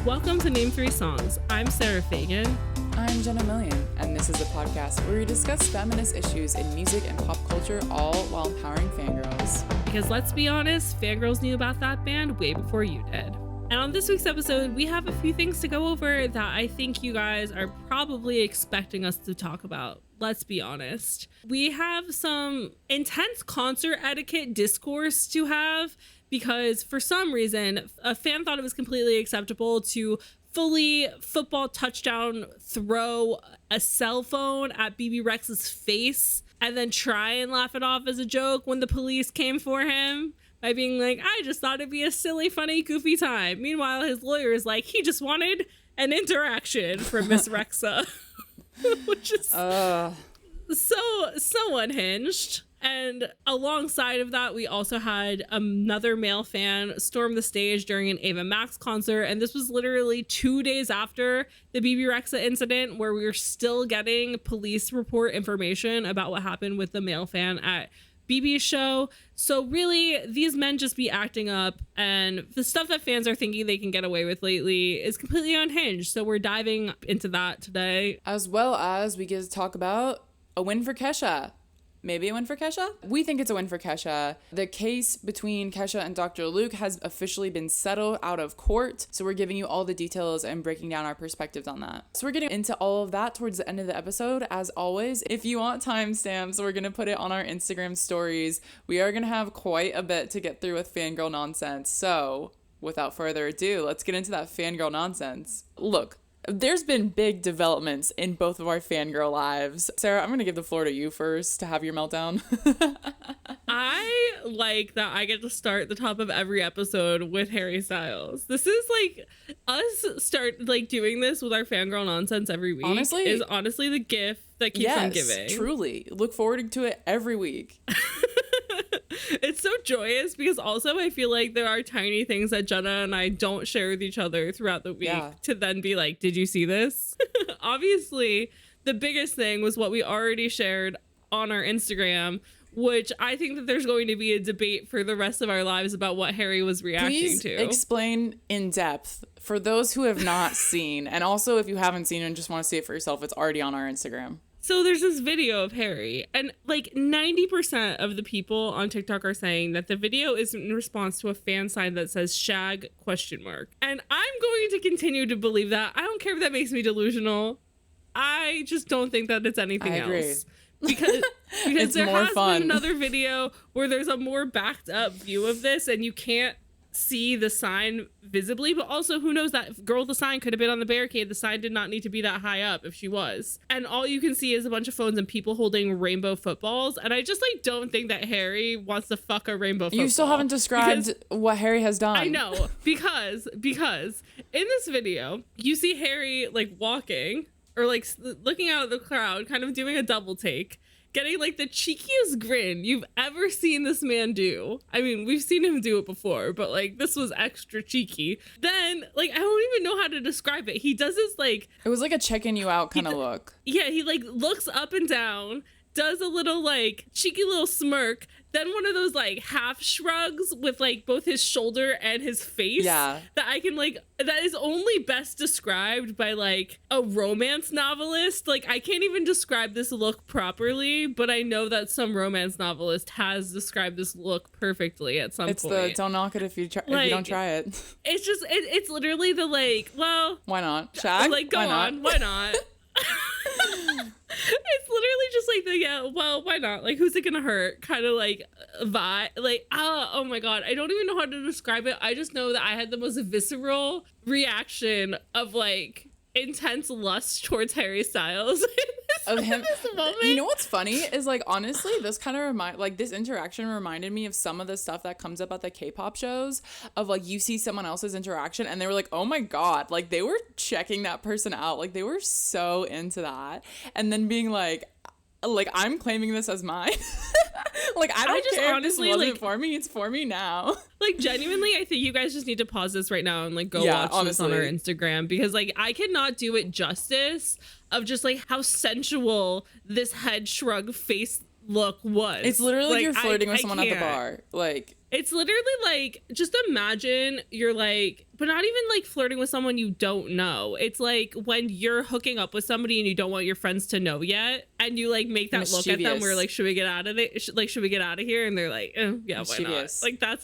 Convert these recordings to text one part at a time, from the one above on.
Welcome to Name 3 Songs. I'm Sarah Fagan. I'm Jenna Million, and this is a podcast where we discuss feminist issues in music and pop culture, all while empowering fangirls. Because let's be honest, fangirls knew about that band way before you did. And on this week's episode, we have a few things to go over that I think you guys are probably expecting us to talk about. Let's be honest. We have some intense concert etiquette discourse to have because for some reason, a fan thought it was completely acceptable to fully football touchdown throw a cell phone at Bebe Rexha's face and then try and laugh it off as a joke when the police came for him by being like, I just thought it'd be a silly, funny, goofy time. Meanwhile, his lawyer is like, he just wanted an interaction from Miss Rexha, which is so unhinged. And alongside of that, we also had another male fan storm the stage during an Ava Max concert. And this was literally 2 days after the Bebe Rexha incident, where we were still getting police report information about what happened with the male fan at Bebe's show. So really, these men just be acting up, and the stuff that fans are thinking they can get away with lately is completely unhinged. So we're diving into that today. As well as we get to talk about a win for Kesha. Maybe a win for Kesha? We think it's a win for Kesha. The case between Kesha and Dr. Luke has officially been settled out of court. So we're giving you all the details and breaking down our perspectives on that. So we're getting into all of that towards the end of the episode. As always, if you want timestamps, we're going to put it on our Instagram stories. We are going to have quite a bit to get through with Fangirl Nonsense. So without further ado, let's get into that Fangirl Nonsense. Look. There's been big developments in both of our fangirl lives. Sarah, I'm going to give the floor to you first to have your meltdown. I like that I get to start the top of every episode with Harry Styles. This is like us doing this with our fangirl nonsense every week. Is honestly the gift that keeps on giving. Truly. Look forward to it every week. It's so joyous because also I feel like there are tiny things that Jenna and I don't share with each other throughout the week to then be like, did you see this? Obviously, the biggest thing was what we already shared on our Instagram, which I think that there's going to be a debate for the rest of our lives about what Harry was reacting to. Please explain in depth for those who have not seen, and also if you haven't seen it and just want to see it for yourself, it's already on our Instagram. So there's this video of Harry, and like 90% of the people on TikTok are saying that the video is in response to a fan sign that says shag ? And I'm going to continue to believe that. I don't care if that makes me delusional. I just don't think that it's anything else. Because there has been another video where there's a more backed up view of this and you can't see the sign visibly, but also who knows, that girl with the sign could have been on the barricade. The sign did not need to be that high up if she was, and all you can see is a bunch of phones and people holding rainbow footballs, and I just don't think that Harry wants to fuck a rainbow football. You still haven't described what Harry has done. I know, because in this video you see Harry walking or looking out at the crowd, kind of doing a double take, getting the cheekiest grin you've ever seen this man do. I mean, we've seen him do it before, but this was extra cheeky. Then I don't even know how to describe it. He does this it was like a checking you out kind of look. Yeah, he looks up and down, does a little cheeky little smirk, then one of those half shrugs with both his shoulder and his face. Yeah. That I can that is only best described by a romance novelist. I can't even describe this look properly, but I know that some romance novelist has described this look perfectly at some point. It's the don't knock it if you don't try it. It's just it's literally the well, why not? Shag? Go on, why not? It's literally just why not? Who's it gonna hurt? Kind of vibe. Oh my god, I don't even know how to describe it. I just know that I had the most visceral reaction of intense lust towards Harry Styles of him. This moment. You know what's funny is honestly, this kind of this interaction reminded me of some of the stuff that comes up at the K-pop shows of you see someone else's interaction and they were oh my god, they were checking that person out, they were so into that, and then being I'm claiming this as mine. I don't care honestly, if this wasn't for me, it's for me now. Genuinely, I think you guys just need to pause this right now and go watch this on our Instagram, because I cannot do it justice of just how sensual this head shrug face look was. It's literally you're flirting with someone at the bar. It's literally just imagine you're but not even like flirting with someone you don't know. It's like when you're hooking up with somebody and you don't want your friends to know yet, and you like make that look at them where like, should we get out of it? Should we get out of here? And they're like, yeah, why not? Like that's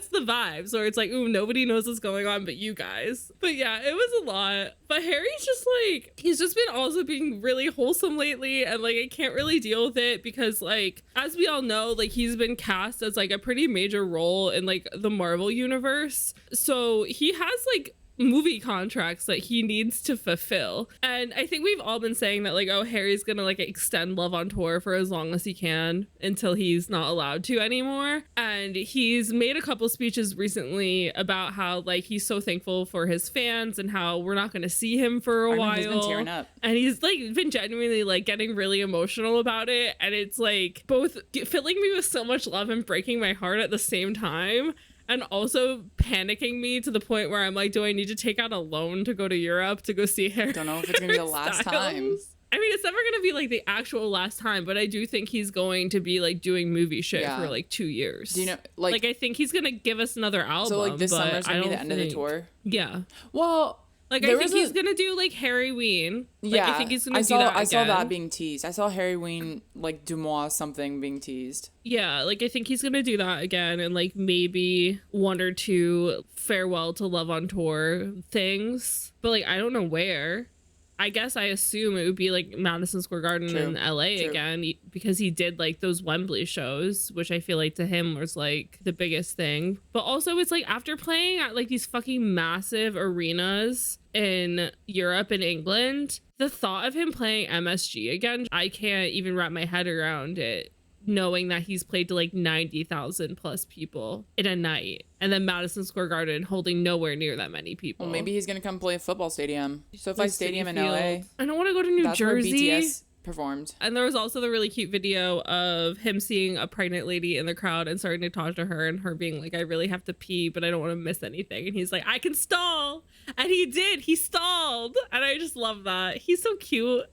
the vibes, or it's like, ooh, nobody knows what's going on but you guys. But yeah, it was a lot. But Harry's just like, he's just been also being really wholesome lately, and like I can't really deal with it because like, as we all know, like he's been cast as like a pretty major role in like the Marvel universe, so he has like movie contracts that he needs to fulfill. And I think we've all been saying that like, oh, Harry's gonna like extend Love on Tour for as long as he can until he's not allowed to anymore. And he's made a couple speeches recently about how like he's so thankful for his fans and how we're not gonna see him for a while. He's been tearing up. And he's like been genuinely like getting really emotional about it, and it's like both filling me with so much love and breaking my heart at the same time, and also panicking me to the point where I'm like, do I need to take out a loan to go to Europe to go see Harry? Don't know if it's gonna be the last time. I mean, it's never gonna be like the actual last time, but I do think he's going to be like doing movie shit for like 2 years. Do you know, like I think he's gonna give us another album. So like this summer's gonna be the end of the tour? Yeah. Well, like I think he's gonna do like Harry Ween. Like, yeah, I think he's gonna do that again. I saw that being teased. I saw Harry Ween like Dumois something being teased. Yeah, like I think he's gonna do that again, and like maybe 1 or 2 farewell to Love on Tour things. But like I don't know where. I guess I assume it would be like Madison Square Garden in LA again, because he did like those Wembley shows, which I feel like to him was like the biggest thing. But also it's like after playing at like these fucking massive arenas in Europe and England, the thought of him playing MSG again, I can't even wrap my head around it, knowing that he's played to like 90,000 plus people in a night, and then Madison Square Garden holding nowhere near that many people. Well, maybe he's gonna come play a football stadium. SoFi Stadium in LA. I don't want to go to New Jersey. Where BTS performed. And there was also the really cute video of him seeing a pregnant lady in the crowd and starting to talk to her, and her being like, I really have to pee, but I don't want to miss anything. And he's like, I can stall. And he did. He stalled. And I just love that. He's so cute.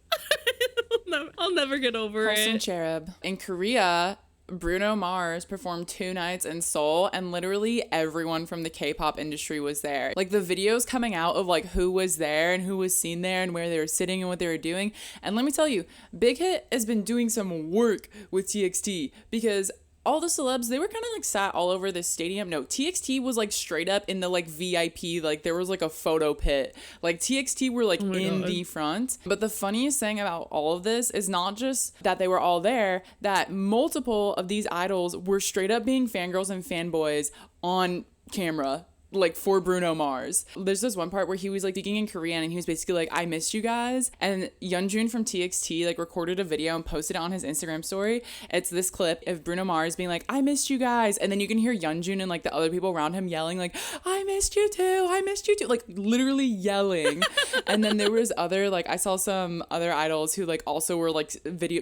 I'll never get over it. Wholesome cherub. In Korea, Bruno Mars performed 2 nights in Seoul, and literally everyone from the K-pop industry was there. Like the videos coming out of like who was there and who was seen there and where they were sitting and what they were doing. And let me tell you, Big Hit has been doing some work with TXT, because all the celebs, they were kind of like sat all over this stadium. No, TXT was like straight up in the like VIP, like there was like a photo pit. Like TXT were like in the front. But the funniest thing about all of this is not just that they were all there, that multiple of these idols were straight up being fangirls and fanboys on camera, like for Bruno Mars. There's this one part where he was like speaking in Korean, and he was basically like, I missed you guys. And Yeonjun from TXT like recorded a video and posted it on his Instagram story. It's this clip of Bruno Mars being like, I missed you guys. And then you can hear Yeonjun and like the other people around him yelling like, I missed you too, I missed you too, like literally yelling. And then there was other, like I saw some other idols who like also were like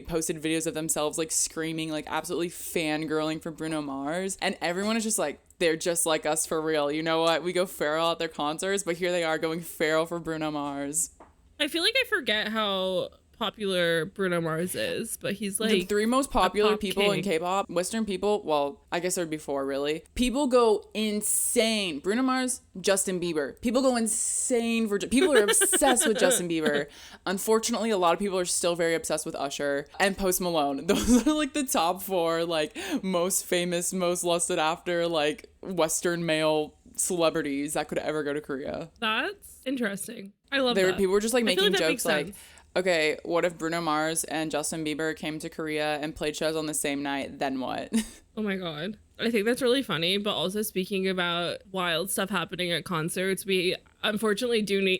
posted videos of themselves like screaming, like absolutely fangirling for Bruno Mars. And everyone is just like, they're just like us for real. You know what? We go feral at their concerts, but here they are going feral for Bruno Mars. I feel like I forget how popular Bruno Mars is, but he's like the 3 most popular people in K-pop. Western people, well, I guess there'd be 4 really. People go insane. Bruno Mars, Justin Bieber. People go insane for people are obsessed with Justin Bieber. Unfortunately, a lot of people are still very obsessed with Usher and Post Malone. Those are like the top 4 like most famous, most lusted after like Western male celebrities that could ever go to Korea. That's interesting. I love that. People were just like making jokes like, okay, what if Bruno Mars and Justin Bieber came to Korea and played shows on the same night? Then what? Oh my God. I think that's really funny. But also, speaking about wild stuff happening at concerts, we unfortunately do need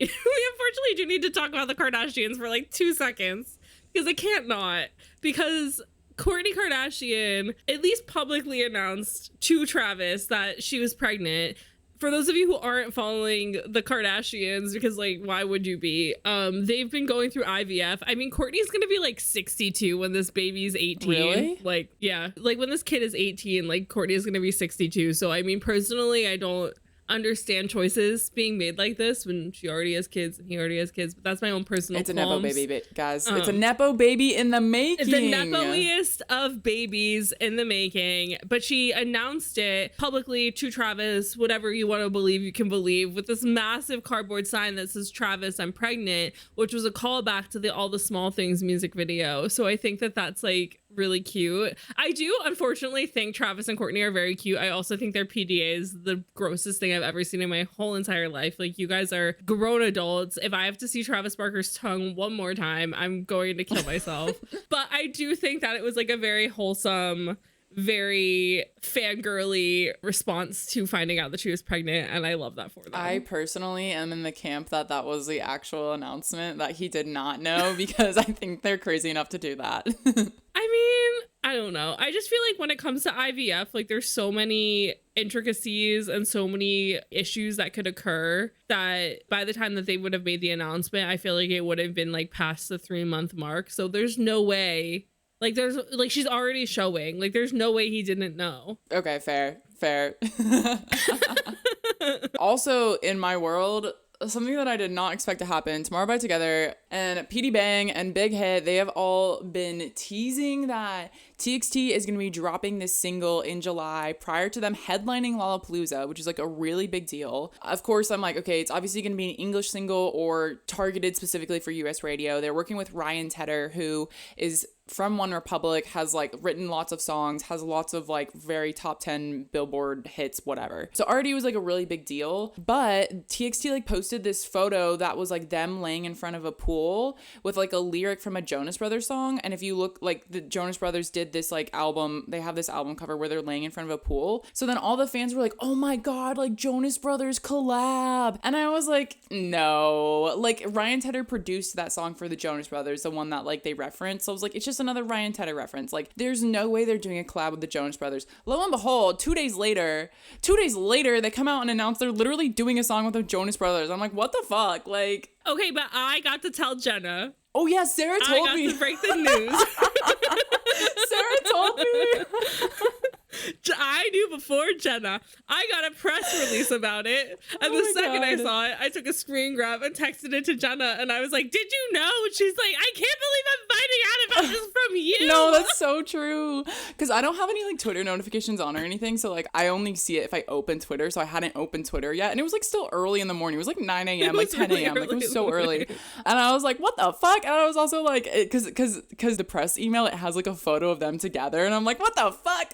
to talk about the Kardashians for like 2 seconds, because I can't not. Because Kourtney Kardashian at least publicly announced to Travis that she was pregnant. For those of you who aren't following the Kardashians, because like, why would you be? They've been going through IVF. I mean, Kourtney's gonna be like 62 when this baby's 18. Really? Like, yeah. Like when this kid is 18, like Kourtney is gonna be 62. So I mean, personally, I don't understand choices being made like this when she already has kids and he already has kids. But that's my own personal It's a qualms. Nepo baby, guys. It's a Nepo baby in the making. The Nepo-iest of babies in the making. But she announced it publicly to Travis, whatever you want to believe, you can believe, with this massive cardboard sign that says, Travis, I'm pregnant, which was a callback to the All the Small Things music video. So I think that that's like really cute. I do unfortunately think Travis and Kourtney are very cute. I also think their PDA is the grossest thing I've ever seen in my whole entire life. Like, you guys are grown adults. If I have to see Travis Barker's tongue one more time, I'm going to kill myself. But I do think that it was like a very wholesome, very fangirly response to finding out that she was pregnant, and I love that for them. I personally am in the camp that that was the actual announcement that he did not know, because I think they're crazy enough to do that. I mean, I don't know. I just feel like when it comes to IVF, like, there's so many intricacies and so many issues that could occur that by the time that they would have made the announcement, I feel like it would have been like past the 3-month mark. So there's no way. Like, there's like, she's already showing. Like, there's no way he didn't know. Okay, fair. Also, in my world, something that I did not expect to happen, Tomorrow by Together and PD Bang and Big Hit, they have all been teasing that TXT is going to be dropping this single in July prior to them headlining Lollapalooza, which is like a really big deal. Of course, I'm like, okay, it's obviously going to be an English single or targeted specifically for US radio. They're working with Ryan Tedder, who is from One Republic, has like written lots of songs, has lots of like very top 10 Billboard hits, whatever. So already was like a really big deal. But TXT like posted this photo that was like them laying in front of a pool with like a lyric from a Jonas Brothers song. And if you look, like, the Jonas Brothers did this like album, they have this album cover where they're laying in front of a pool. So then all the fans were like, oh my God, like Jonas Brothers collab. And I was like, no, like Ryan Tedder produced that song for the Jonas Brothers, the one that like they referenced. So I was like, it's just another Ryan Tedder reference. Like, there's no way they're doing a collab with the Jonas Brothers. Lo and behold, 2 days later, they come out and announce they're literally doing a song with the Jonas Brothers. I'm like, what the fuck? Like, Okay, but I got to tell Jenna. oh yeah, Sarah told me. I got to break the news. Sarah told me. I knew before Jenna. I got a press release about it. And the second I saw it, I took a screen grab and texted it to Jenna. And I was like, did you know? And she's like, I can't believe I'm finding out about this from you. No, that's so true. Because I don't have any like Twitter notifications on or anything. So like I only see it if I open Twitter. So I hadn't opened Twitter yet. And it was like still early in the morning. It was like 9 a.m., like 10 a.m. Like, it was so early. And I was like, what the fuck? And I was also like, because the press email, it has like a photo of them together. And I'm like, what the fuck?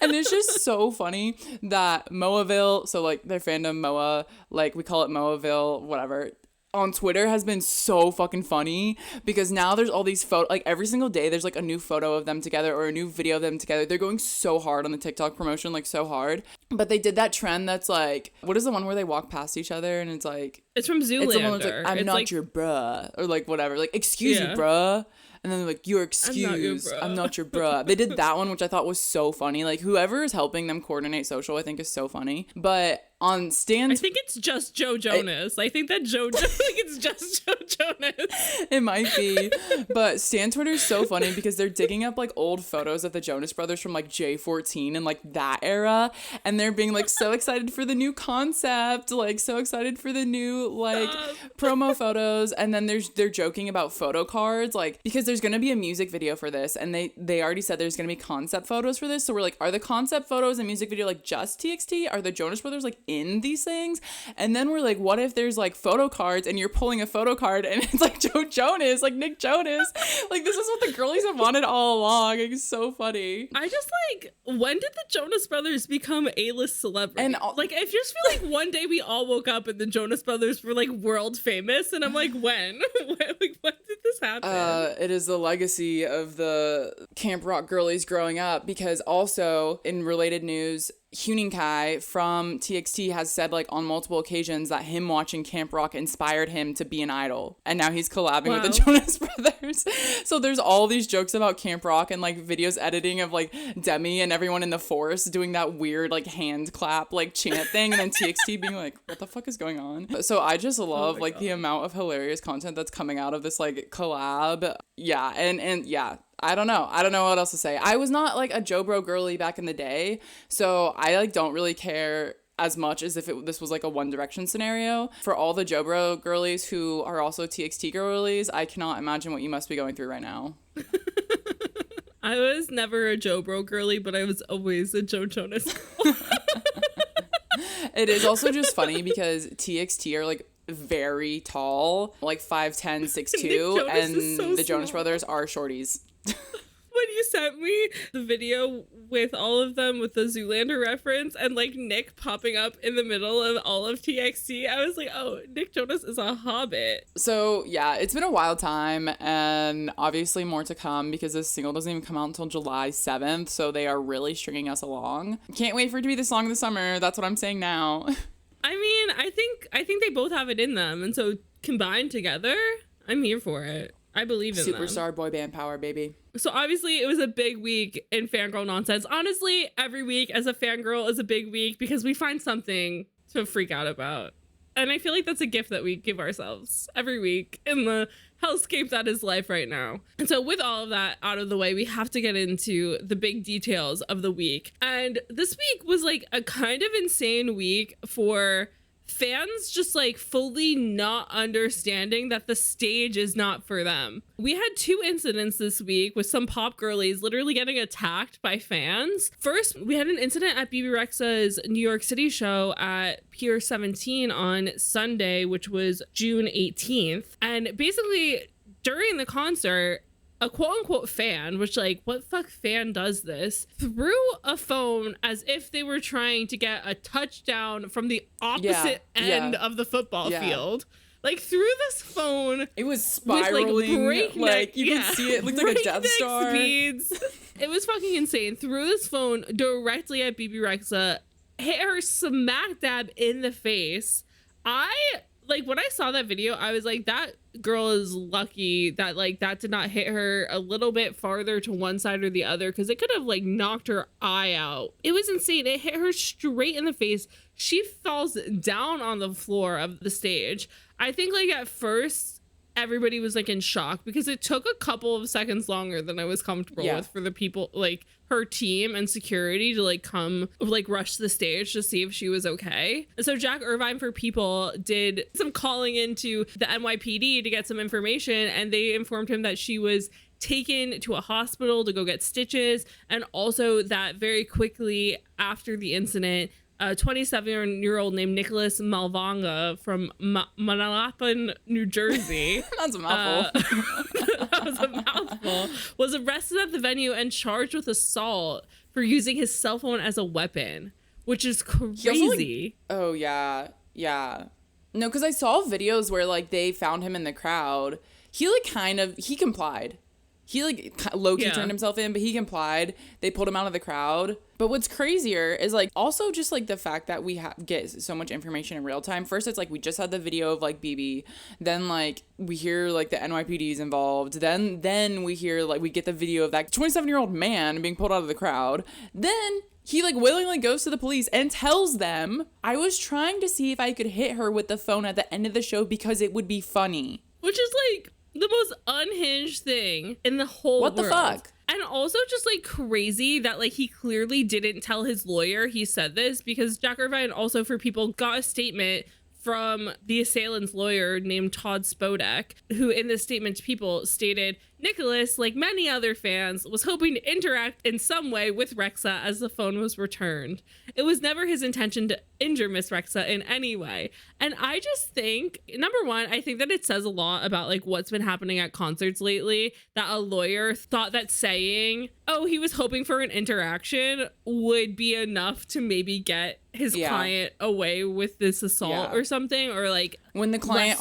And it's just so funny that Moaville, so like their fandom Moa, like we call it Moaville, whatever, on Twitter has been so fucking funny, because now there's all these photos, like every single day there's like a new photo of them together or a new video of them together. They're going so hard on the TikTok promotion, like so hard. But they did that trend that's like, what is the one where they walk past each other and it's like, it's from Zoolander. It's the one that's like, I'm not your bruh, or like whatever, like, excuse me, bruh. And then they're like, you're excused. I'm not your bruh. They did that one, which I thought was so funny. Like, whoever is helping them coordinate social, I think is so funny. But on Stan, I think it's just Joe Jonas. I think that I think it's just Joe Jonas. It might be. But Stan Twitter is so funny because they're digging up like old photos of the Jonas Brothers from like J14 and like that era. And they're being like so excited for the new concept, like so excited for the new like promo photos. And then they're joking about photo cards, like, because there's gonna be a music video for this, and they already said there's gonna be concept photos for this. So we're like, are the concept photos and music video like just TXT? Are the Jonas Brothers like in these things? And then we're like, what if there's like photo cards and you're pulling a photo card and it's like Joe Jonas, like Nick Jonas? Like, this is what the girlies have wanted all along. Like, it's so funny. I just like, when did the Jonas Brothers become A-list celebrity? And like, I just feel like one day we all woke up and the Jonas Brothers were like world famous, and I'm like, when? Like, when did this happen? It is the legacy of the Camp Rock girlies growing up, because also in related news, Huening Kai from TXT has said like on multiple occasions that him watching Camp Rock inspired him to be an idol, and now he's collabing with the Jonas Brothers. So there's all these jokes about Camp Rock and like videos editing of like Demi and everyone in the forest doing that weird like hand clap like chant thing, and then TXT being like, what the fuck is going on? So I just love like the amount of hilarious content that's coming out of this like collab. Yeah, and yeah, I don't know what else to say. I was not like a Joe Bro girly back in the day, so I like don't really care as much as if this was like a One Direction scenario. For all the Jobro girlies who are also TXT girlies, I cannot imagine what you must be going through right now. I was never a Jobro girly, but I was always a Joe Jonas girl. It is also just funny because TXT are like very tall, like 5'10", 6'2", and the Jonas Brothers are shorties. When you sent me the video with all of them with the Zoolander reference and like Nick popping up in the middle of all of TXT, I was like, oh, Nick Jonas is a hobbit. So yeah, it's been a wild time, and obviously more to come because this single doesn't even come out until July 7th, so they are really stringing us along. Can't wait for it to be the song of the summer. That's what I'm saying now. I mean, I think they both have it in them, and so combined together, I'm here for it. I believe in them. Superstar boy band power, baby. So obviously it was a big week in Fangirl Nonsense. Honestly, every week as a fangirl is a big week because we find something to freak out about. And I feel like that's a gift that we give ourselves every week in the hellscape that is life right now. And so with all of that out of the way, we have to get into the big details of the week. And this week was like a kind of insane week for fans just like fully not understanding that the stage is not for them. We had 2 incidents this week with some pop girlies literally getting attacked by fans. First, we had an incident at Bebe Rexha's New York City show at Pier 17 on Sunday, which was June 18th. And basically during the concert, a quote-unquote fan, which like, what fuck fan does this, threw a phone as if they were trying to get a touchdown from the opposite end of the football field. Like, threw this phone. It was spiraling. With, like you could see it looked like a Death Star. Speeds. It was fucking insane. Threw this phone directly at Bebe Rexha, hit her smack dab in the face. When I saw that video, I was like, that girl is lucky that like that did not hit her a little bit farther to one side or the other, because it could have like knocked her eye out. It was insane. It hit her straight in the face. She falls down on the floor of the stage. I think like at first everybody was like in shock because it took a couple of seconds longer than I was comfortable with for the people, like her team and security, to like come like rush the stage to see if she was okay. And so Jack Irvine for People did some calling into the NYPD to get some information, and they informed him that she was taken to a hospital to go get stitches, and also that very quickly after the incident, a 27-year-old named Nicholas Malvanga from Manalapan, New Jersey. That's a mouthful. That was a mouthful. Was arrested at the venue and charged with assault for using his cell phone as a weapon, which is crazy. Oh, yeah. Yeah. No, because I saw videos where, like, they found him in the crowd. He, like, he complied. He, like, low-key turned himself in, but he complied. They pulled him out of the crowd. But what's crazier is, like, also just, like, the fact that we get so much information in real time. First, it's, like, we just had the video of, like, BB. Then, like, we hear, like, the NYPD is involved. Then we hear, like, we get the video of that 27-year-old man being pulled out of the crowd. Then he, like, willingly goes to the police and tells them, I was trying to see if I could hit her with the phone at the end of the show because it would be funny. Which is, like, the most unhinged thing in the whole world. What the fuck? And also just like crazy that like he clearly didn't tell his lawyer he said this, because Jack Irvine also for People got a statement from the assailant's lawyer named Todd Spodek, who in this statement to People stated, Nicholas, like many other fans, was hoping to interact in some way with Rexha as the phone was returned. It was never his intention to injure Miss Rexha in any way. And I just think, number one, I think that it says a lot about like what's been happening at concerts lately, that a lawyer thought that saying, oh, he was hoping for an interaction would be enough to maybe get his client away with this assault or something, or like when the client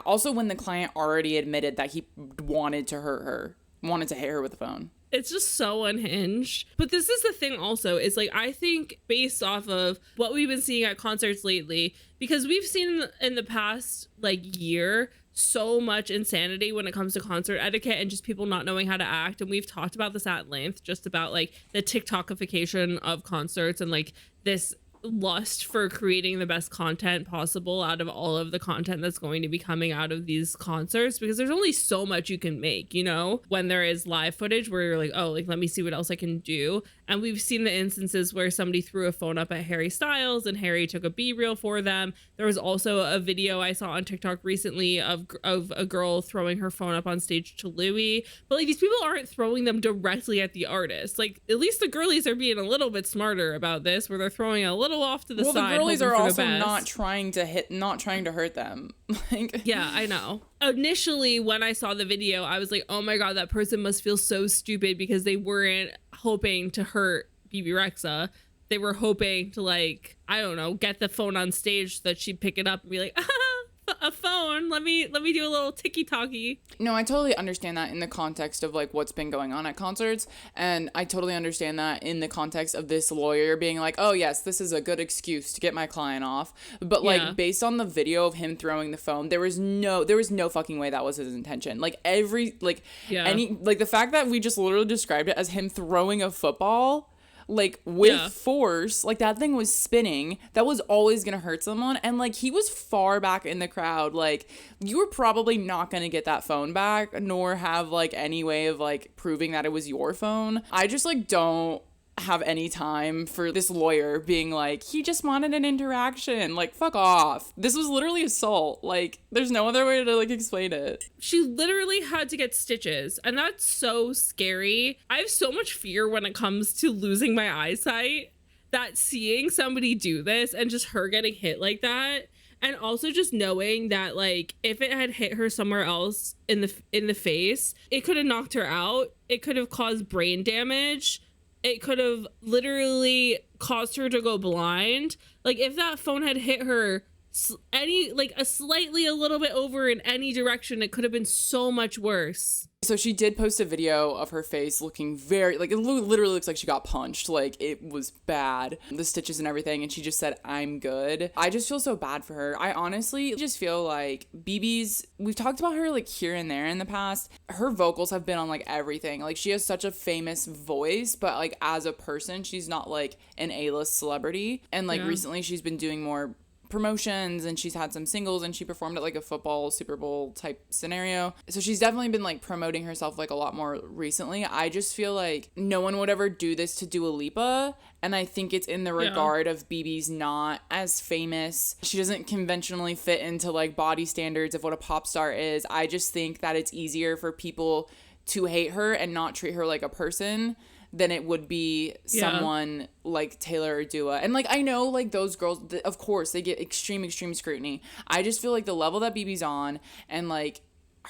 also when the client already admitted that he wanted to hit her with the phone. It's just so unhinged. But this is the thing also, is like, I think based off of what we've been seeing at concerts lately, because we've seen in the past like year so much insanity when it comes to concert etiquette and just people not knowing how to act. And we've talked about this at length, just about like the TikTokification of concerts and like this lust for creating the best content possible out of all of the content that's going to be coming out of these concerts, because there's only so much you can make, you know, when there is live footage where you're like, oh, like let me see what else I can do, And we've seen the instances where somebody threw a phone up at Harry Styles and Harry took a B-reel for them. There was also a video I saw on TikTok recently of a girl throwing her phone up on stage to Louis. But like, these people aren't throwing them directly at the artist. Like, at least the girlies are being a little bit smarter about this, where they're throwing a little off to the side. Well, the girlies are also not trying to hurt them. Like, yeah, I know. Initially, when I saw the video, I was like, oh my God, that person must feel so stupid because they weren't hoping to hurt Bebe Rexha. They were hoping to, like, I don't know, get the phone on stage so that she'd pick it up and be like, a phone. Let me do a little ticky-tacky. No, I totally understand that in the context of like what's been going on at concerts. And I totally understand that in the context of this lawyer being like, oh yes, this is a good excuse to get my client off. But like, based on the video of him throwing the phone, there was no fucking way that was his intention. Like the fact that we just literally described it as him throwing a football, like with force, like that thing was spinning, that was always gonna hurt someone. And like, he was far back in the crowd, like you were probably not gonna get that phone back, nor have like any way of like proving that it was your phone. I just like don't have any time for this lawyer being like, he just wanted an interaction. Like, fuck off. This was literally assault. Like, there's no other way to like explain it. She literally had to get stitches, and that's so scary. I have so much fear when it comes to losing my eyesight, that seeing somebody do this and just her getting hit like that, and also just knowing that like if it had hit her somewhere else in the face, it could have knocked her out. It could have caused brain damage. It could have literally caused her to go blind. Like, if that phone had hit her a little bit over in any direction, it could have been so much worse. So she did post a video of her face looking very, like, it literally looks like she got punched. Like, it was bad, the stitches and everything. And she just said, I'm good. I just feel so bad for her. I honestly just feel like Bebe's, we've talked about her like here and there in the past. Her vocals have been on like everything. Like, she has such a famous voice, but like as a person, she's not like an A-list celebrity. And like recently she's been doing more promotions, and she's had some singles, and she performed at like a football Super Bowl type scenario. So she's definitely been like promoting herself like a lot more recently. I just feel like no one would ever do this to Dua Lipa, and I think it's in the regard of Bebe's not as famous. She doesn't conventionally fit into like body standards of what a pop star is. I just think that it's easier for people to hate her and not treat her like a person than it would be someone like Taylor or Dua. And like, I know like those girls, of course they get extreme scrutiny. I just feel like the level that Bebe's on, and like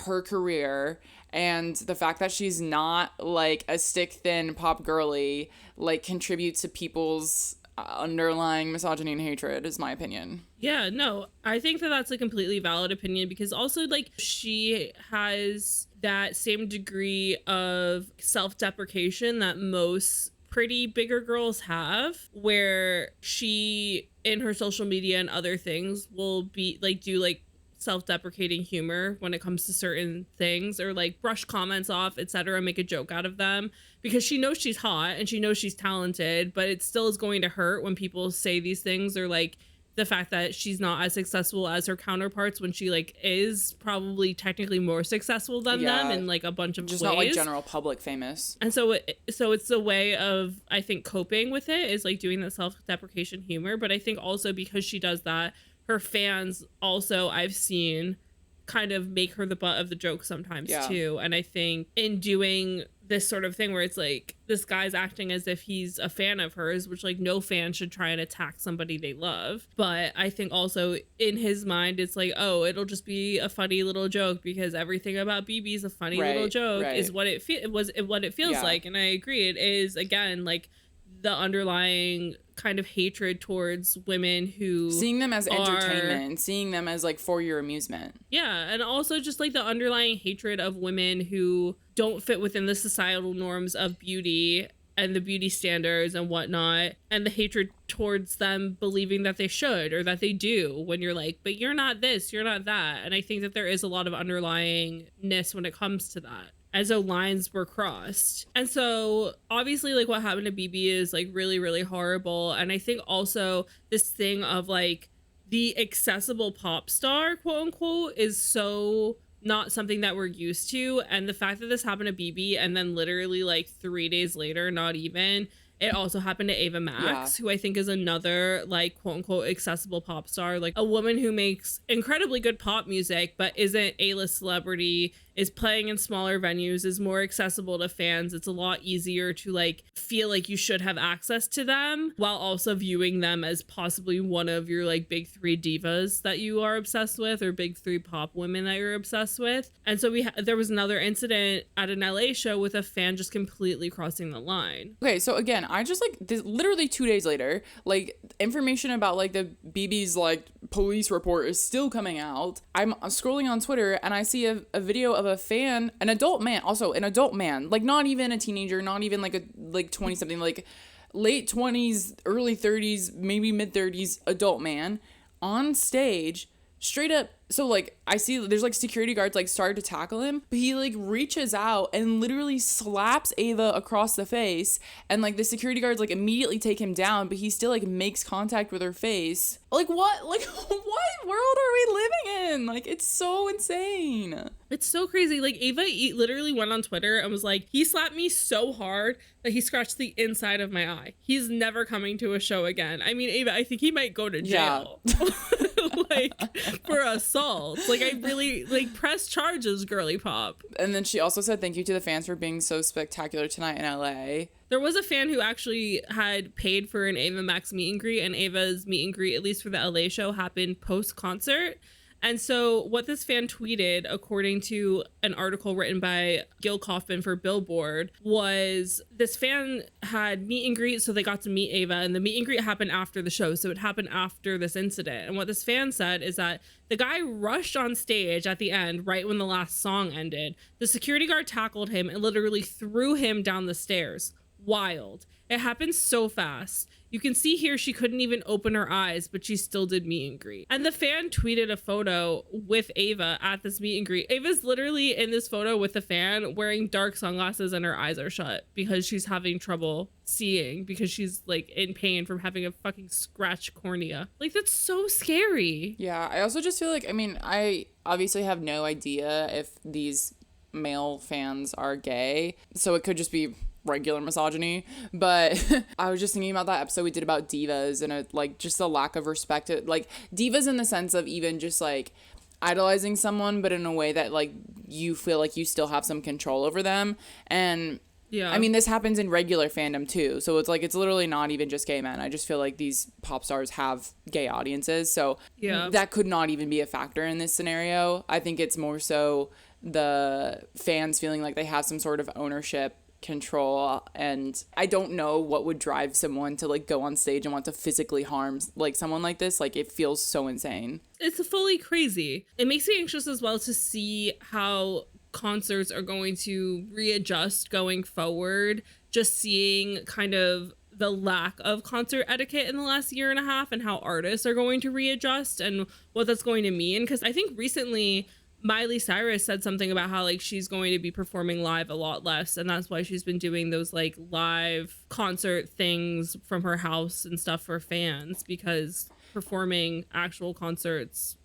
her career, and the fact that she's not like a stick thin pop girly, like contributes to people's underlying misogyny and hatred, is my opinion. Yeah, no, I think that that's a completely valid opinion, because also like she has that same degree of self-deprecation that most pretty bigger girls have, where she in her social media and other things will be like do like self-deprecating humor when it comes to certain things, or like brush comments off, etc., make a joke out of them, because she knows she's hot and she knows she's talented, but it still is going to hurt when people say these things, or like the fact that she's not as successful as her counterparts when she like is probably technically more successful than them in like a bunch of just ways. Not like general public famous. And so it's a way of, I think, coping with it, is like doing the self-deprecation humor. But I think also because she does that, her fans also, I've seen, kind of make her the butt of the joke sometimes too. And I think in doing this sort of thing where it's like this guy's acting as if he's a fan of hers, which like no fan should try and attack somebody they love. But I think also in his mind it's like, oh, it'll just be a funny little joke because everything about Bebe's a funny little joke is what it feels like. And I agree, it is, again, like the underlying kind of hatred towards women who seeing them as entertainment, seeing them as like for your amusement. Yeah, and also just like the underlying hatred of women who don't fit within the societal norms of beauty and the beauty standards and whatnot, and the hatred towards them believing that they should or that they do, when you're like, but you're not this, you're not that. And I think that there is a lot of underlyingness when it comes to that, as though lines were crossed. And so obviously like what happened to Bebe is like really, really horrible. And I think also this thing of like the accessible pop star, quote unquote, is so not something that we're used to. And the fact that this happened to Bebe and then literally like 3 days later, not even, It also happened to Ava Max, who I think is another like quote unquote accessible pop star, like a woman who makes incredibly good pop music but isn't A-list celebrity, is playing in smaller venues, is more accessible to fans. It's a lot easier to like feel like you should have access to them while also viewing them as possibly one of your like big three divas that you are obsessed with, or big three pop women that you're obsessed with. And so there was another incident at an LA show with a fan just completely crossing the line. Okay, so again, I just like this, literally 2 days later, like information about like the BB's like police report is still coming out. I'm scrolling on Twitter and I see a video of a fan, an adult man, like not even a teenager, not even like a like 20 something, like late 20s, early 30s, maybe mid 30s adult man on stage straight up. So like I see there's like security guards like start to tackle him, but he like reaches out and literally slaps Ava across the face, and like the security guards like immediately take him down, but he still like makes contact with her face. Like what? Like what world are we living in? Like it's so insane. It's so crazy. Like Ava literally went on Twitter and was like, he slapped me so hard that he scratched the inside of my eye. He's never coming to a show again. I mean, Ava, I think he might go to jail. Yeah. Like for assault. Like I really like press charges, girly pop. And then she also said thank you to the fans for being so spectacular tonight in LA. There was a fan who actually had paid for an Ava Max meet and greet, and Ava's meet and greet, at least for the LA show, happened post-concert. And so what this fan tweeted, according to an article written by Gil Kaufman for Billboard, was this fan had meet and greet, so they got to meet Ava, and the meet and greet happened after the show, so it happened after this incident. And what this fan said is that the guy rushed on stage at the end, right when the last song ended. The security guard tackled him and literally threw him down the stairs. Wild. It happened so fast. You can see here she couldn't even open her eyes, but she still did meet and greet. And the fan tweeted a photo with Ava at this meet and greet. Ava's literally in this photo with the fan wearing dark sunglasses and her eyes are shut because she's having trouble seeing, because she's like in pain from having a fucking scratched cornea. Like that's so scary. Yeah, I also just feel like, I mean, I obviously have no idea if these male fans are gay, so it could just be regular misogyny, but I was just thinking about that episode we did about divas and like just a lack of respect to like divas in the sense of even just like idolizing someone, but in a way that like you feel like you still have some control over them. And yeah, I mean, this happens in regular fandom too, so it's like it's literally not even just gay men. I just feel like these pop stars have gay audiences, so yeah, that could not even be a factor in this scenario. I think it's more so the fans feeling like they have some sort of ownership, control, and I don't know what would drive someone to like go on stage and want to physically harm like someone like this. Like it feels so insane. It's fully crazy. It makes me anxious as well to see how concerts are going to readjust going forward, just seeing kind of the lack of concert etiquette in the last year and a half and how artists are going to readjust and what that's going to mean. Because I think recently Miley Cyrus said something about how like she's going to be performing live a lot less, and that's why she's been doing those like live concert things from her house and stuff for fans, because performing actual concerts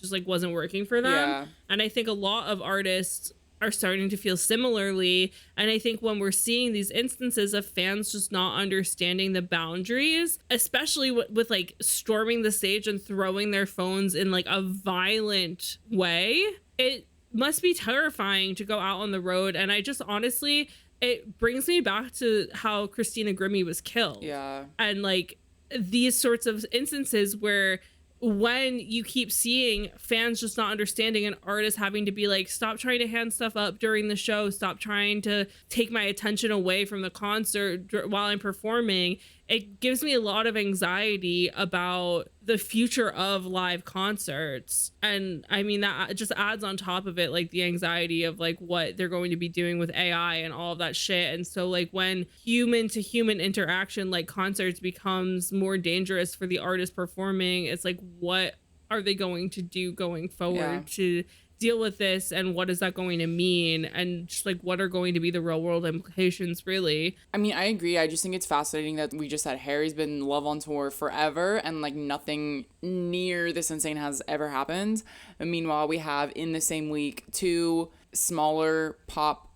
just like wasn't working for them. Yeah. And I think a lot of artists are starting to feel similarly, and I think when we're seeing these instances of fans just not understanding the boundaries, especially with like storming the stage and throwing their phones in like a violent way, it must be terrifying to go out on the road. And I just honestly, it brings me back to how Christina Grimmie was killed. Yeah. And like these sorts of instances where when you keep seeing fans just not understanding and artists having to be like, stop trying to hand stuff up during the show, stop trying to take my attention away from the concert while I'm performing, it gives me a lot of anxiety about the future of live concerts. And I mean, that just adds on top of it like the anxiety of like what they're going to be doing with AI and all of that shit. And so like when human to human interaction like concerts becomes more dangerous for the artist performing, it's like, what are they going to do going forward to deal with this, and what is that going to mean, and just like what are going to be the real world implications, really? I mean, I agree. I just think it's fascinating that we just said Harry's been Love on Tour forever and like nothing near this insane has ever happened. And meanwhile, we have in the same week 2 smaller pop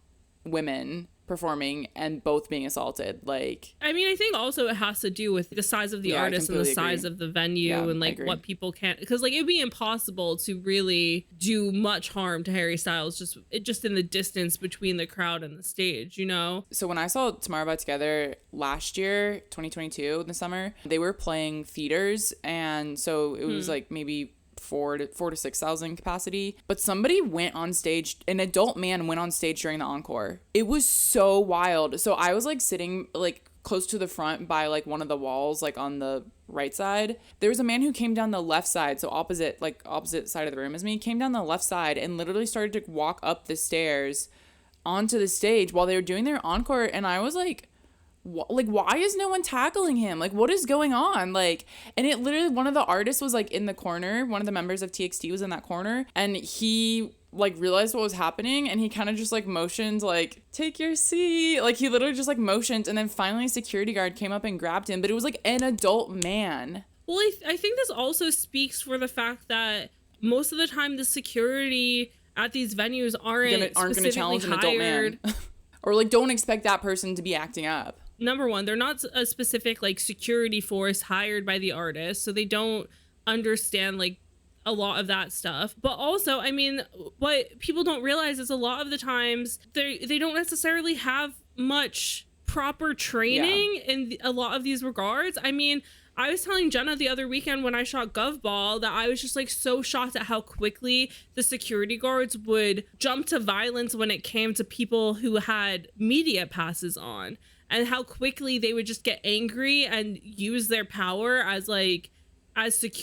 women performing and both being assaulted. Like, I mean, I think also it has to do with the size of the artist and the size of the venue and like what people can't, because like it'd be impossible to really do much harm to Harry Styles just in the distance between the crowd and the stage, you know? So when I saw Tomorrow By Together last year, 2022 in the summer, they were playing theaters, and so it was like maybe 4,000 to 6,000 capacity, but somebody went on stage, an adult man went on stage during the encore. It was so wild. So I was like sitting like close to the front by like one of the walls, like on the right side. There was a man who came down the left side, so opposite side of the room as me, came down the left side and literally started to walk up the stairs onto the stage while they were doing their encore, and I was like, why is no one tackling him? Like, what is going on? Like, and it literally, one of the artists was like in the corner, one of the members of TXT was in that corner, and he like realized what was happening, and he kind of just like motioned like, take your seat. Like, he literally just like motioned, and then finally a security guard came up and grabbed him, but it was like an adult man. Well, I think this also speaks for the fact that most of the time the security at these venues aren't going to challenge an adult man. Or like, don't expect that person to be acting up. Number one, they're not a specific like security force hired by the artist, so they don't understand like a lot of that stuff. But also, I mean, what people don't realize is a lot of the times they don't necessarily have much proper training in a lot of these regards. I mean, I was telling Jenna the other weekend when I shot Gov Ball that I was just like so shocked at how quickly the security guards would jump to violence when it came to people who had media passes on, and how quickly they would just get angry and use their power as like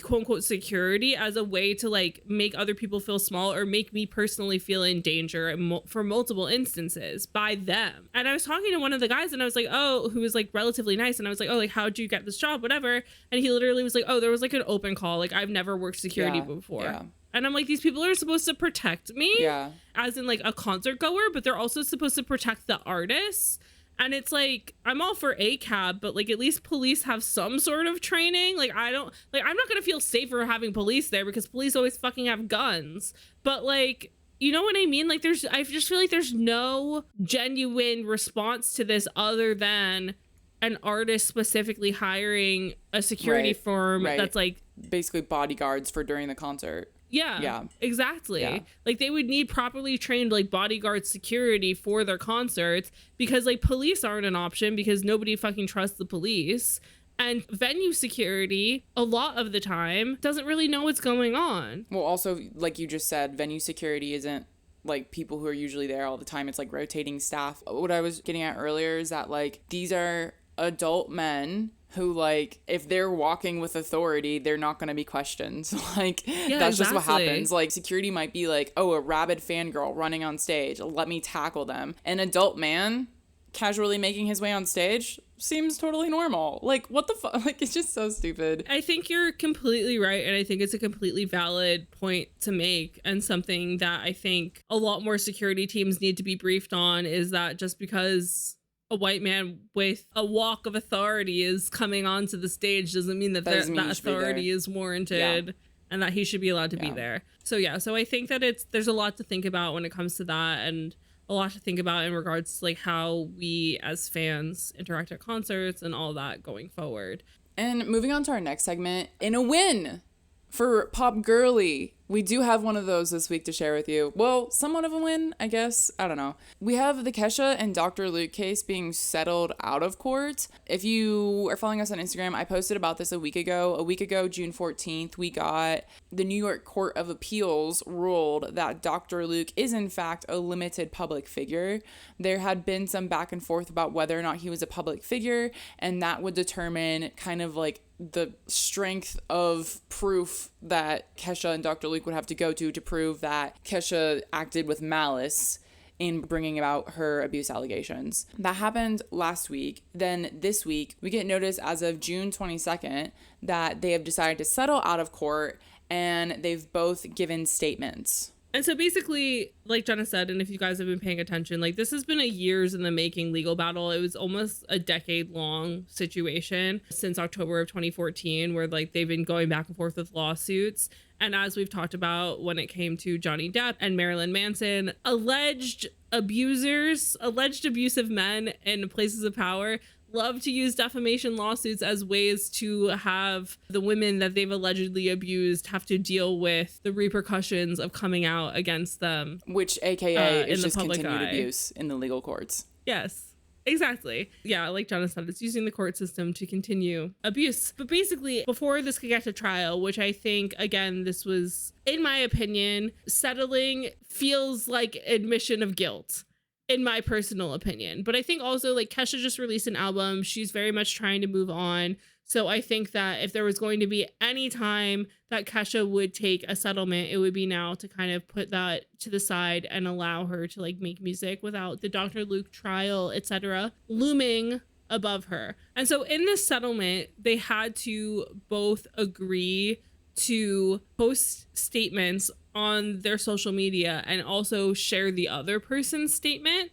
quote unquote security as a way to like make other people feel small or make me personally feel in danger for multiple instances by them. And I was talking to one of the guys, and I was like, oh, who was like relatively nice, and I was like, oh, like, how'd you get this job, whatever. And he literally was like, oh, there was like an open call, like I've never worked security before. And I'm like, these people are supposed to protect me as in like a concert goer, but they're also supposed to protect the artists. And it's like, I'm all for ACAB, but like at least police have some sort of training. Like, I'm not going to feel safer having police there because police always fucking have guns. But like, you know what I mean? Like I just feel like there's no genuine response to this other than an artist specifically hiring a security firm that's like basically bodyguards for during the concert. Yeah, exactly. Yeah. Like they would need properly trained like bodyguard security for their concerts, because like police aren't an option because nobody fucking trusts the police. And venue security, a lot of the time, doesn't really know what's going on. Well, also, like you just said, venue security isn't like people who are usually there all the time. It's like rotating staff. What I was getting at earlier is that like these are adult men who, like, if they're walking with authority, they're not going to be questioned. Like, that's just what happens. Like, security might be like, oh, a rabid fangirl running on stage, let me tackle them. An adult man casually making his way on stage seems totally normal. Like, what the fuck? Like, it's just so stupid. I think you're completely right, and I think it's a completely valid point to make, and something that I think a lot more security teams need to be briefed on is that just because a white man with a walk of authority is coming onto the stage doesn't mean that that authority is warranted and that he should be allowed to be there. So I think that there's a lot to think about when it comes to that, and a lot to think about in regards to like how we as fans interact at concerts and all that going forward. And moving on to our next segment, in a win for Pop Girly, we do have one of those this week to share with you. Well, somewhat of a win, I guess. I don't know. We have the Kesha and Dr. Luke case being settled out of court. If you are following us on Instagram, I posted about this a week ago. A week ago, June 14th, we got the New York Court of Appeals ruled that Dr. Luke is in fact a limited public figure. There had been some back and forth about whether or not he was a public figure, and that would determine kind of like the strength of proof that Kesha and Dr. Luke would have to go to prove that Kesha acted with malice in bringing about her abuse allegations. That happened last week. Then this week, we get notice as of June 22nd that they have decided to settle out of court, and they've both given statements. And so basically, like Jenna said, and if you guys have been paying attention, like this has been a years in the making legal battle. It was almost a decade-long situation since October of 2014, where like they've been going back and forth with lawsuits. And as we've talked about when it came to Johnny Depp and Marilyn Manson, alleged abusive men in places of power love to use defamation lawsuits as ways to have the women that they've allegedly abused have to deal with the repercussions of coming out against them. Which AKA is in the just public continued eye. abuse in the legal courts. Yes. Exactly. Yeah, like Jonas said, it's using the court system to continue abuse. But basically, before this could get to trial, which I think, again, this was, in my opinion, settling feels like admission of guilt, in my personal opinion. But I think also, like, Kesha just released an album. She's very much trying to move on. So I think that if there was going to be any time that Kesha would take a settlement, it would be now to kind of put that to the side and allow her to like make music without the Dr. Luke trial, etc., looming above her. And so in this settlement, they had to both agree to post statements on their social media and also share the other person's statement.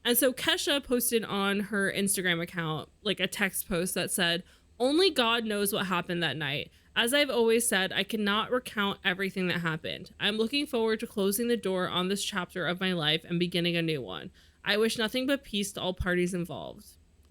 And so Kesha posted on her Instagram account like a text post that said, "Only God knows what happened that night. As I've always said, I cannot recount everything that happened. I'm looking forward to closing the door on this chapter of my life and beginning a new one. I wish nothing but peace to all parties involved."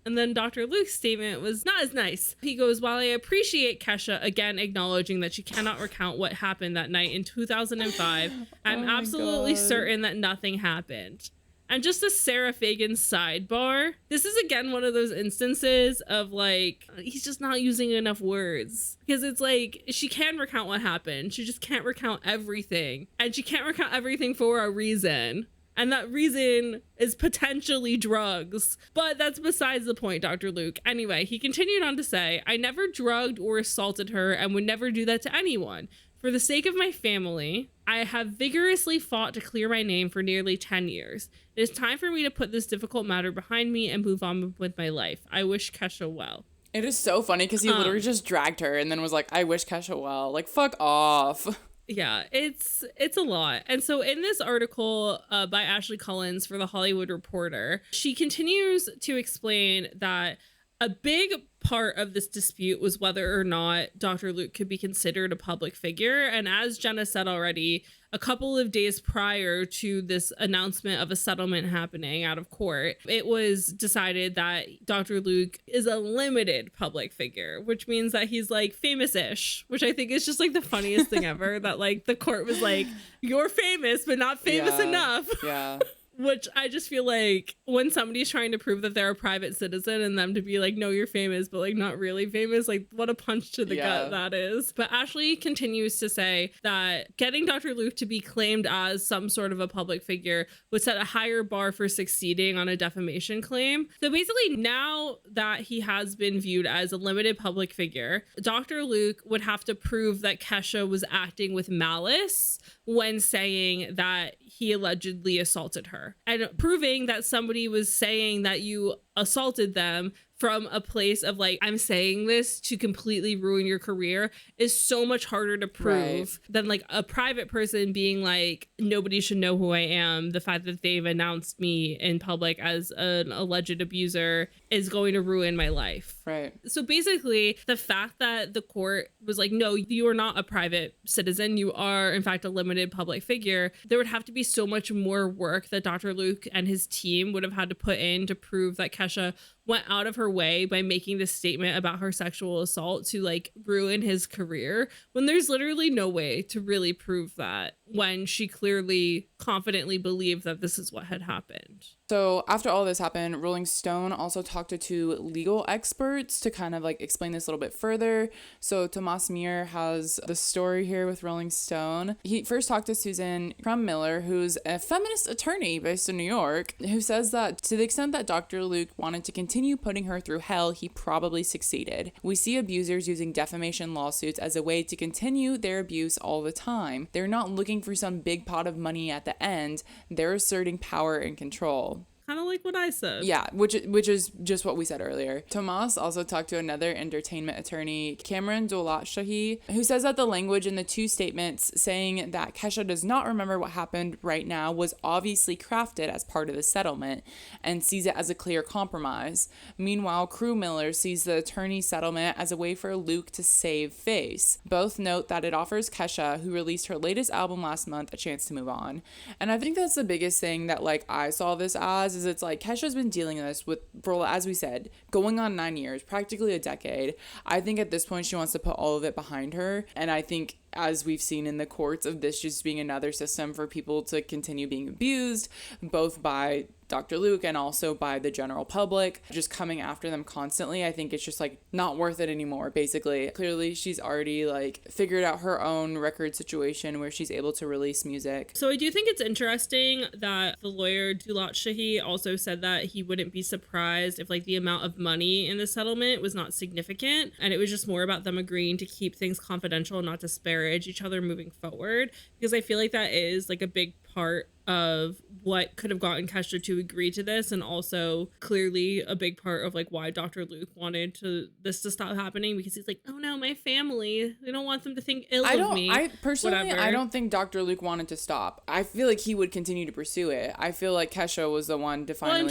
And then Dr. Luke's statement was not as nice. He goes, "While I appreciate Kesha again acknowledging that she cannot recount what happened that night in 2005, I'm absolutely certain that nothing happened." And just a Sarah Fagan sidebar, this is again one of those instances of like, he's just not using enough words. Because it's like, she can recount what happened. She just can't recount everything. And she can't recount everything for a reason. And that reason is potentially drugs. But that's besides the point, Dr. Luke. Anyway, he continued on to say, "I never drugged or assaulted her and would never do that to anyone. For the sake of my family, I have vigorously fought to clear my name for nearly 10 years. It is time for me to put this difficult matter behind me and move on with my life. I wish Kesha well." It is so funny because he literally just dragged her and then was like, "I wish Kesha well." Like, fuck off. Yeah, it's a lot. And so in this article by Ashley Collins for The Hollywood Reporter, she continues to explain that a big part of this dispute was whether or not Dr. Luke could be considered a public figure. And as Jenna said already, a couple of days prior to this announcement of a settlement happening out of court, it was decided that Dr. Luke is a limited public figure, which means that he's like famous-ish, which I think is just like the funniest thing ever, that like the court was like, "You're famous, but not famous enough." Yeah. Which I just feel like when somebody's trying to prove that they're a private citizen and them to be like, "No, you're famous, but like not really famous," like what a punch to the gut that is. But Ashley continues to say that getting Dr. Luke to be claimed as some sort of a public figure would set a higher bar for succeeding on a defamation claim. So basically now that he has been viewed as a limited public figure, Dr. Luke would have to prove that Kesha was acting with malice when saying that he allegedly assaulted her, and proving that somebody was saying that you assaulted them from a place of like, "I'm saying this to completely ruin your career," is so much harder to prove than like a private person being like, "Nobody should know who I am. The fact that they've announced me in public as an alleged abuser is going to ruin my life." Right. So basically, the fact that the court was like, "No, you are not a private citizen. You are, in fact, a limited public figure," there would have to be so much more work that Dr. Luke and his team would have had to put in to prove that Kesha went out of her way by making this statement about her sexual assault to like ruin his career, when there's literally no way to really prove that, when she clearly confidently believed that this is what had happened. So after all this happened, Rolling Stone also talked to two legal experts to kind of like explain this a little bit further. So Tomas Mir has the story here with Rolling Stone. He first talked to Susan Crum-Miller, who's a feminist attorney based in New York, who says that to the extent that Dr. Luke wanted to continue putting her through hell, he probably succeeded. We see abusers using defamation lawsuits as a way to continue their abuse all the time. They're not looking for some big pot of money at the end. They're asserting power and control. kind of like what I said. Yeah, which is just what we said earlier. Tomas also talked to another entertainment attorney, Cameron Dolat-Shahi, who says that the language in the two statements saying that Kesha does not remember what happened right now was obviously crafted as part of the settlement and sees it as a clear compromise. Meanwhile, Crew Miller sees the attorney's settlement as a way for Luke to save face. Both note that it offers Kesha, who released her latest album last month, a chance to move on. And I think that's the biggest thing that like I saw this as, is it's like Kesha's been dealing with this for, as we said, going on 9 years, practically a decade. I think at this point she wants to put all of it behind her, and I think, as we've seen in the courts, of this just being another system for people to continue being abused, both by Dr. Luke and also by the general public, just coming after them constantly. I think it's just like not worth it anymore, basically. Clearly she's already like figured out her own record situation where she's able to release music. So I do think it's interesting that the lawyer Dolat-Shahi also said that he wouldn't be surprised if like the amount of money in the settlement was not significant, and it was just more about them agreeing to keep things confidential and not disparage each other moving forward, because I feel like that is like a big part of what could have gotten Kesha to agree to this, and also clearly a big part of like why Dr. Luke wanted this to stop happening, because he's like, oh no, my family, I don't want them to think ill of me. I personally, whatever. I don't think Dr. Luke wanted to stop. I feel like he would continue to pursue it. I feel like Kesha was the one to finally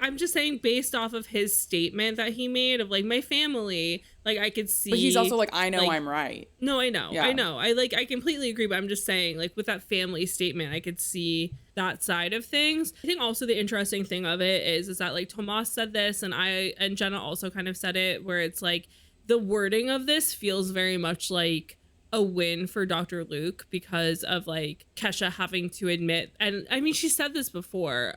I'm just saying based off of his statement that he made of like, my family, like I could see. But he's also like, I know, like, I'm right. No, I know. Yeah. I know. I completely agree, but I'm just saying, like, with that family statement, I could see that side of things. I think also the interesting thing of it is that like Tomas said this, and Jenna also kind of said it, where it's like the wording of this feels very much like a win for Dr. Luke, because of like Kesha having to admit, and I mean she said this before,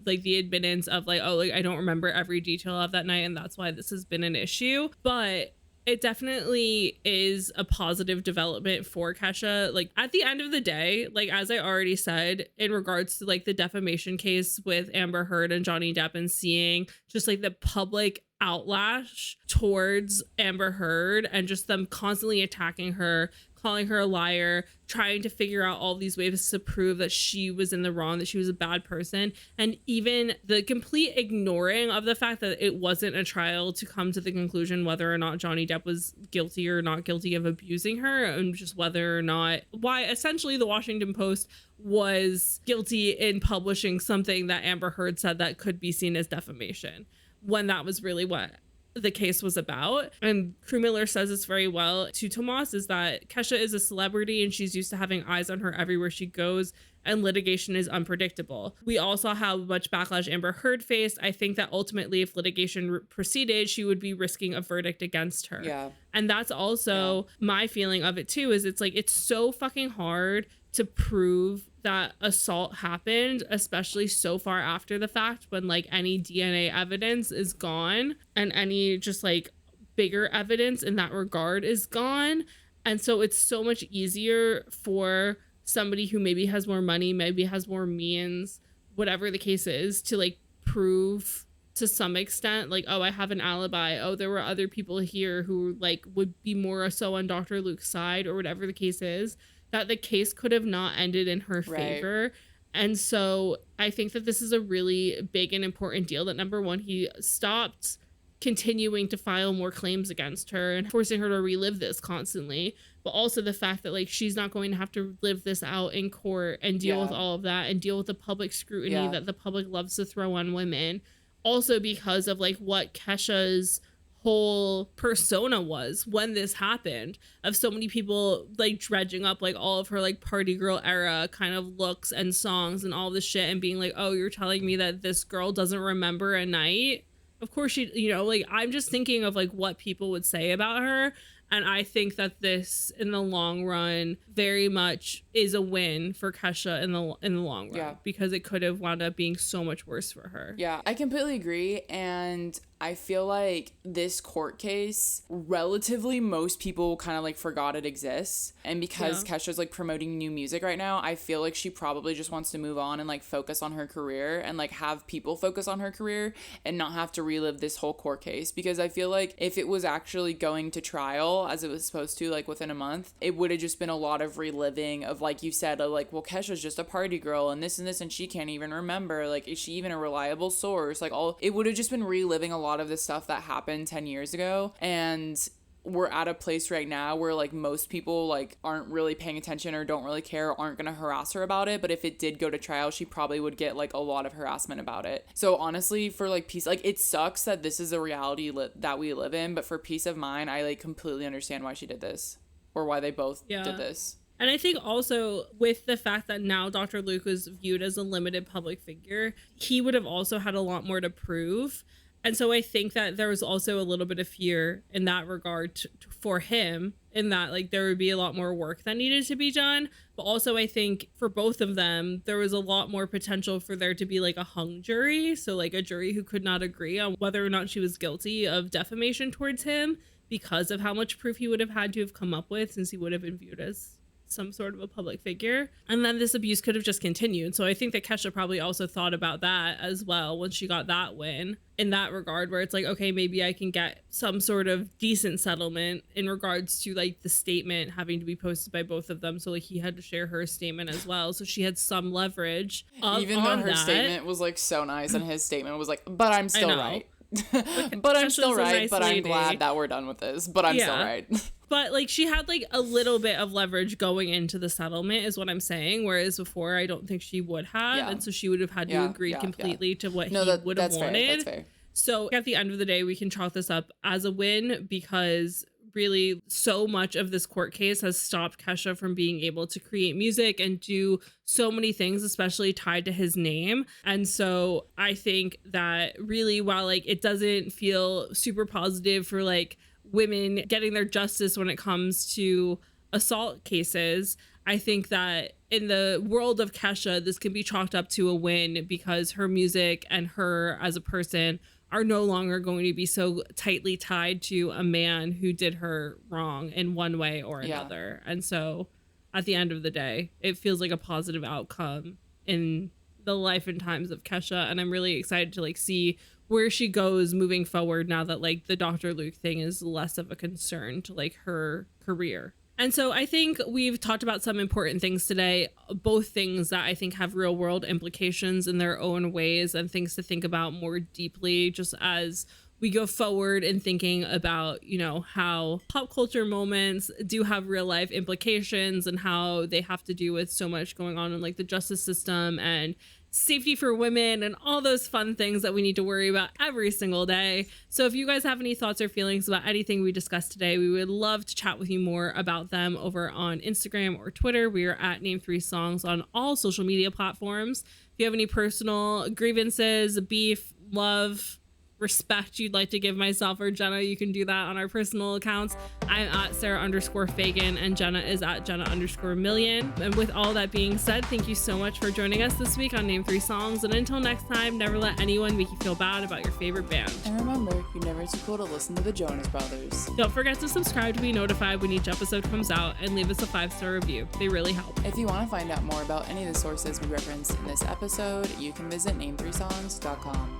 like the admittance of like, oh, like I don't remember every detail of that night and that's why this has been an issue. But it definitely is a positive development for Kesha. Like at the end of the day, like as I already said, in regards to like the defamation case with Amber Heard and Johnny Depp, and seeing just like the public outlash towards Amber Heard and just them constantly attacking her, calling her a liar, trying to figure out all these ways to prove that she was in the wrong, that she was a bad person, and even the complete ignoring of the fact that it wasn't a trial to come to the conclusion whether or not Johnny Depp was guilty or not guilty of abusing her, and just whether or not, why essentially the Washington Post was guilty in publishing something that Amber Heard said that could be seen as defamation, when that was really what the case was about. And Crew Miller says this very well to Tomas, is that Kesha is a celebrity and she's used to having eyes on her everywhere she goes, and litigation is unpredictable. We all saw how much backlash Amber Heard faced. I think that ultimately if litigation proceeded, she would be risking a verdict against her. Yeah. And that's also my feeling of it too, is it's like, it's so fucking hard to prove that assault happened, especially so far after the fact, when like any DNA evidence is gone and any just like bigger evidence in that regard is gone. And so it's so much easier for somebody who maybe has more money, maybe has more means, whatever the case is, to like prove to some extent like, oh, I have an alibi, oh, there were other people here who like would be more so on Dr. Luke's side, or whatever the case is, that the case could have not ended in her favor. And so I think that this is a really big and important deal, that number one, he stopped continuing to file more claims against her and forcing her to relive this constantly, but also the fact that like she's not going to have to live this out in court and deal with all of that and deal with the public scrutiny that the public loves to throw on women. Also because of like what Kesha's whole persona was when this happened, of so many people like dredging up like all of her like party girl era kind of looks and songs and all this shit, and being like, oh, you're telling me that this girl doesn't remember a night? Of course she, you know, like I'm just thinking of like what people would say about her. And I think that this, in the long run, very much is a win for Kesha in the long run, because it could have wound up being so much worse for her. Yeah, I completely agree. And I feel like this court case, relatively most people kind of like forgot it exists. And because Kesha's like promoting new music right now, I feel like she probably just wants to move on and like focus on her career and like have people focus on her career and not have to relive this whole court case. Because I feel like if it was actually going to trial as it was supposed to, like within a month, it would have just been a lot of reliving of, like you said, of like, well, Kesha's just a party girl and this and she can't even remember, like, is she even a reliable source? Like, all it would have just been reliving a lot of the stuff that happened 10 years ago. And we're at a place right now where like most people like aren't really paying attention or don't really care, aren't gonna harass her about it. But if it did go to trial, she probably would get like a lot of harassment about it. So honestly, for like peace, like, it sucks that this is a reality that we live in, but for peace of mind, I like completely understand why she did this, or why they both did this. And I think also with the fact that now Dr. Luke was viewed as a limited public figure, he would have also had a lot more to prove. And so I think that there was also a little bit of fear in that regard for him, in that like there would be a lot more work that needed to be done. But also I think for both of them, there was a lot more potential for there to be like a hung jury. So like a jury who could not agree on whether or not she was guilty of defamation towards him because of how much proof he would have had to have come up with, since he would have been viewed as some sort of a public figure. And then this abuse could have just continued. So I think that Kesha probably also thought about that as well when she got that win, in that regard, where it's like, okay, maybe I can get some sort of decent settlement in regards to like the statement having to be posted by both of them. So like he had to share her statement as well. So she had some leverage. Even though her statement was like so nice, and his statement was like, but I'm still right. But I'm still right, but I'm glad that we're done with this, but I'm still right. But like she had like a little bit of leverage going into the settlement is what I'm saying, whereas before I don't think she would have, and so she would have had to agree completely to what he would have wanted. That's fair. So at the end of the day, we can chalk this up as a win, because really so much of this court case has stopped Kesha from being able to create music and do so many things, especially tied to his name. And so I think that really, while like it doesn't feel super positive for like women getting their justice when it comes to assault cases, I think that in the world of Kesha, this can be chalked up to a win, because her music and her as a person are no longer going to be so tightly tied to a man who did her wrong in one way or another. And so at the end of the day, it feels like a positive outcome in the life and times of Kesha. And I'm really excited to like see where she goes moving forward now that like the Dr. Luke thing is less of a concern to like her career. And so I think we've talked about some important things today, both things that I think have real world implications in their own ways and things to think about more deeply just as we go forward in thinking about, you know, how pop culture moments do have real life implications and how they have to do with so much going on in like the justice system and safety for women and all those fun things that we need to worry about every single day. So if you guys have any thoughts or feelings about anything we discussed today, we would love to chat with you more about them over on Instagram or Twitter. We are at Name3Songs on all social media platforms. If you have any personal grievances, beef, love, respect you'd like to give myself or Jenna, you can do that on our personal accounts. I'm at Sarah_Fagan and Jenna is at Jenna_Million. And with all that being said, thank you so much for joining us this week on Name3Songs. And until next time, never let anyone make you feel bad about your favorite band. And remember, you're never too cool to listen to the Jonas Brothers. Don't forget to subscribe to be notified when each episode comes out and leave us a 5-star review. They really help. If you want to find out more about any of the sources we referenced in this episode, you can visit Name3Songs.com.